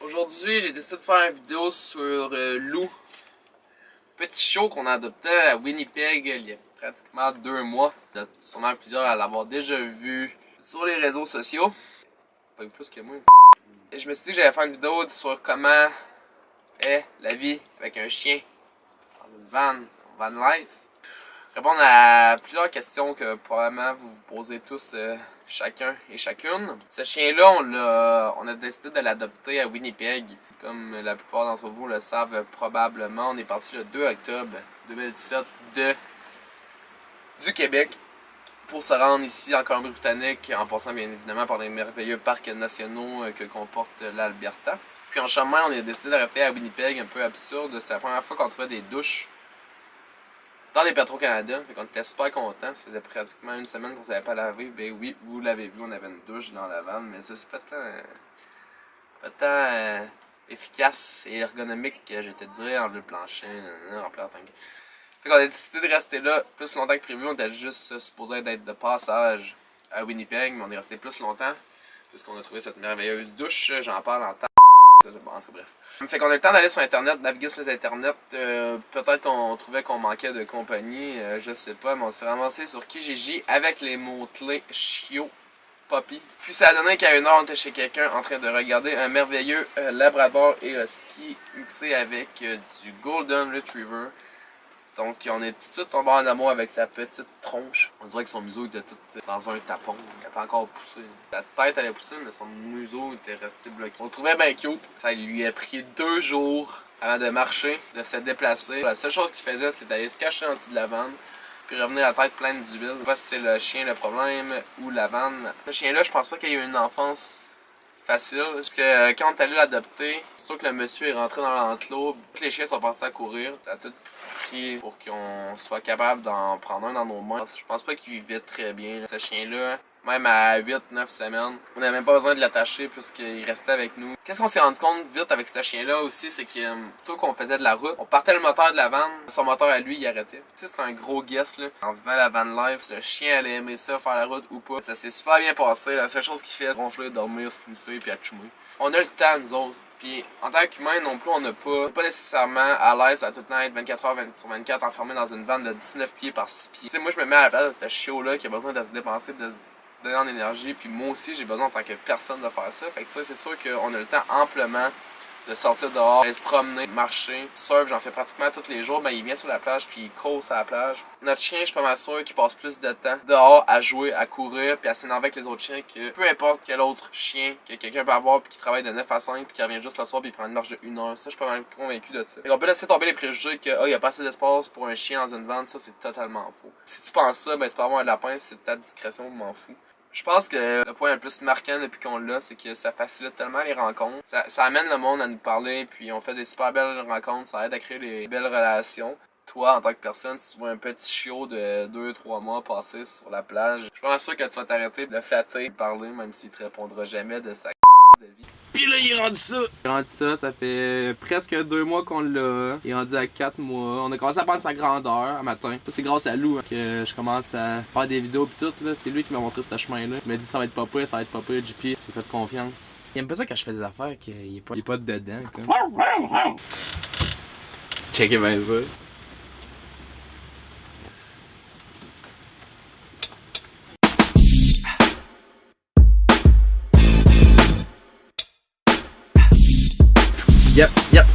Aujourd'hui, j'ai décidé de faire une vidéo sur Lou. Petit chiot qu'on a adopté à Winnipeg il y a pratiquement 2 mois. Il y a sûrement plusieurs à l'avoir déjà vu sur les réseaux sociaux. Pas plus que moi. Et je me suis dit que j'allais faire une vidéo sur comment est la vie avec un chien dans une van life. Répondre à plusieurs questions que probablement vous vous posez tous chacun et chacune. Ce chien-là, on a décidé de l'adopter à Winnipeg. Comme la plupart d'entre vous le savent probablement, on est parti le 2 octobre 2017 du Québec pour se rendre ici en Colombie-Britannique, en passant bien évidemment par les merveilleux parcs nationaux que comporte l'Alberta. Puis en chemin, on a décidé d'arrêter à Winnipeg, un peu absurde. C'est la première fois qu'on trouvait des douches dans les Petro-Canada, fait qu'on était super contents. Ça faisait pratiquement une semaine qu'on ne savait pas laver. Ben oui, vous l'avez vu, on avait une douche dans la vanne, mais ça c'est pas tant efficace et ergonomique que je te dirais, enlever le plancher, remplir la tank. Fait qu'on a décidé de rester là plus longtemps que prévu. On était juste supposé d'être de passage à Winnipeg, mais on est resté plus longtemps puisqu'on a trouvé cette merveilleuse douche. J'en parle en temps. Bon, en tout cas, bref. Fait qu'on a le temps d'aller sur internet, naviguer sur les internets. Peut-être qu'on trouvait qu'on manquait de compagnie, je sais pas, mais on s'est ramassé sur Kijiji avec les mots-clés chiot, puppy. Puis ça a donné qu'à une heure, on était chez quelqu'un en train de regarder un merveilleux Labrador et Husky mixé avec du Golden Retriever. Donc on est tout de suite tombé en amour avec sa petite tronche. On dirait que son museau était tout dans un tapon. Il n'a pas encore poussé. La tête avait poussé, mais son museau était resté bloqué. On le trouvait bien cute. Ça lui a pris 2 jours avant de marcher, de se déplacer. La seule chose qu'il faisait, c'était d'aller se cacher en dessous de la vanne, puis revenir la tête pleine d'huile. Je sais pas si c'est le chien le problème ou la vanne. Ce chien-là, je pense pas qu'il ait eu une enfance facile. Parce que quand on est allé l'adopter, c'est sûr que le monsieur est rentré dans l'enclos. Tous les chiens sont partis à courir. Ça a tout pris pour qu'on soit capable d'en prendre un dans nos mains. Je pense pas qu'il vivait très bien. Ce chien-là, même à 8-9 semaines, on n'avait même pas besoin de l'attacher puisqu'il restait avec nous. Qu'est-ce qu'on s'est rendu compte vite avec ce chien-là aussi, c'est que surtout qu'on faisait de la route, on partait le moteur de la vanne, son moteur à lui, il arrêtait. Tu sais, c'était un gros guess là. En vivant la van life, le chien allait aimer ça, faire la route ou pas. Ça s'est super bien passé. La seule chose qu'il fait, c'est ronfler, dormir, sniffer puis atchoumer. On a le temps, nous autres. Puis en tant qu'humain non plus, on n'a pas nécessairement à l'aise à tout le temps être 24h/24 enfermé dans une vanne de 19 pieds par 6 pieds. Tu sais, moi je me mets à la place de ce chiot-là qui a besoin de se dépenser, de se donner en énergie. Puis moi aussi, j'ai besoin en tant que personne de faire ça. Fait que tu sais, c'est sûr qu'on a le temps amplement de sortir dehors, aller se promener, marcher. Surf, j'en fais pratiquement tous les jours. Ben, il vient sur la plage puis il court sur la plage. Notre chien, je suis pas mal sûr qu'il passe plus de temps dehors à jouer, à courir puis à s'énerver avec les autres chiens que peu importe quel autre chien que quelqu'un peut avoir puis qui travaille de 9 à 5 puis qui revient juste le soir puis il prend une marche de 1 heure. Ça, je suis pas mal convaincu de ça. Et on peut laisser tomber les préjugés que y a pas assez d'espace pour un chien dans une vanne. Ça, c'est totalement faux. Si tu penses ça, ben tu peux avoir un lapin, c'est ta discrétion, je m'en fous. Je pense que le point le plus marquant depuis qu'on l'a, c'est que ça facilite tellement les rencontres. Ça amène le monde à nous parler, puis on fait des super belles rencontres, ça aide à créer des belles relations. Toi, en tant que personne, si tu vois un petit chiot de 2-3 mois passer sur la plage, je suis pas sûr que tu vas t'arrêter de le flatter, de lui parler, même s'il te répondra jamais de sa de vie. Pis là, il est rendu ça! Il est rendu ça fait presque 2 mois qu'on l'a. Il est rendu à 4 mois. On a commencé à prendre sa grandeur un matin. Ça, c'est grâce à Lou que je commence à faire des vidéos pis tout. Là. C'est lui qui m'a montré ce chemin-là. Il m'a dit ça va être pas pire, JP. J'ai fait confiance. Il aime pas ça quand je fais des affaires qu'il est pas dedans. Comme. Checkez bien ça. Yep.